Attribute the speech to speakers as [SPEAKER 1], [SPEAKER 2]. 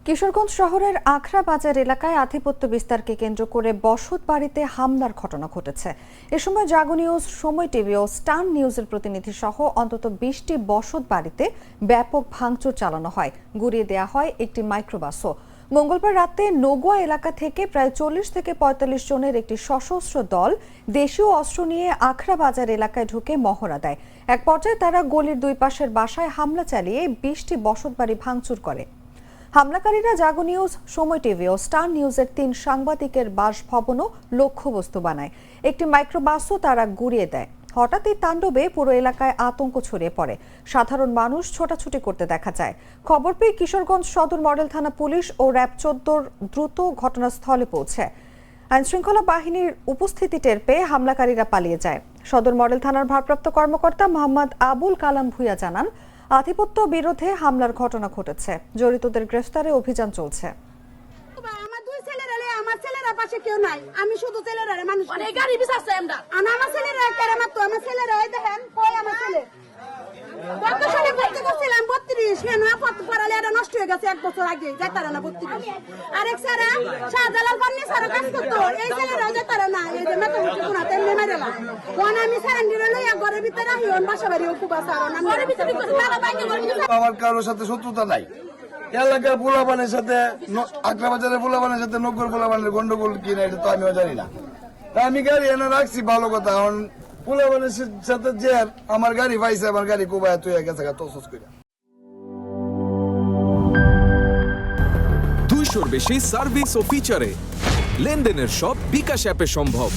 [SPEAKER 1] কিশোরগঞ্জ শহরের আখড়া বাজার এলাকায় আধিপত্য বিস্তারকে কেন্দ্র করে বসত বাড়িতে হামলার ঘটনা ঘটেছে। এ সময় জাগো নিউজ, সময় টিভি ও স্টার নিউজের প্রতিনিধি সহ অন্তত 20টি বসত বাড়িতে ব্যাপক ভাঙচুর চালানো হয়, গুড়িয়ে দেওয়া হয় একটি মাইক্রোবাসও। মঙ্গলবার রাতে নগুয়া এলাকা থেকে প্রায় 40 থেকে 45 জনের একটি সশস্ত্র দল দেশীয় অস্ত্র নিয়ে আখড়া বাজার এলাকায় ঢুকে মহড়া দেয়। এক পর্যায়ে তারা গলির দুই পাশের বাসায় হামলা চালিয়ে 20টি বসত বাড়ি ভাঙচুর করে। হামলাকারীরা জাগো নিউজ, সময় টিভি ও স্টার নিউজের 3 সাংবাদিকের বাসভবনও লক্ষ্যবস্তু বানায়। একটি মাইক্রোবাসও তারা গুড়িয়ে দেয়। হঠাৎ এই তাণ্ডবে পুরো এলাকায় আতঙ্ক ছড়িয়ে পড়ে। সাধারণ মানুষ ছোটাছুটি করতে দেখা যায়। খবর পেয়ে কিশোরগঞ্জ সদর মডেল থানা পুলিশ ও র্যাব 14 দ্রুত ঘটনাস্থলে পৌঁছে। আইনশৃঙ্খলা বাহিনীর উপস্থিতি টের পেয়ে হামলাকারীরা পালিয়ে যায়। সদর মডেল থানার ভারপ্রাপ্ত কর্মকর্তা মোহাম্মদ আবুল কালাম ভুঁইয়া জানান, আধিপত্য বিরোধে হামলার ঘটনা ঘটেছে, জড়িতদের গ্রেফতারে অভিযান চলছে।
[SPEAKER 2] আমার দুই ছেলেরা, আমার ছেলেরা পাশে কেউ নাই, আমি শুধু ছেলেরা মানুষ অনেক গাড়ি বিচারছে আমরা আমার ছেলেরা কেন মাত্র আমার ছেলেরা এই দেখেন কই আমার ছেলে কত সালে পড়তে গেছিলাম 32 কেন পড়ত পড়ালে এটা নষ্ট হয়ে গেছে 1 বছর আগে যাইতারা না 32 আরেক সারা শাহজালাল বান্নি সারা কাজ করতো এই ছেলেরা যাইতারা না এই যে মাথা উঠে কোনা তেমনি মেরেলা কোন আমি সারান্ডিরে লইয়া ঘরের ভিতরে রাখি ওন বাসা বাড়ি উপবাস আর না ঘরের ভিতরে তালা বাইকে
[SPEAKER 3] আমার কারোর সাথে শত্রুতা নাই। এলাকার পোলাপানের সাথে আখড়া বাজারের পোলাপানের সাথে নগর পোলাপানের গন্ডগোল কিনা এটা তো আমিও জানি না। তা আমি গাড়ি এনে রাখছি, ভালো কথা। এখন পোলাপানের সাথে যে আমার গাড়ি পাইছে, আমার গাড়ি কোবায় তুই গেছে তসস করে।
[SPEAKER 4] 200-র বেশি সার্ভিস ও ফিচারে লেনদেনের সব বিকাশ অ্যাপে সম্ভব।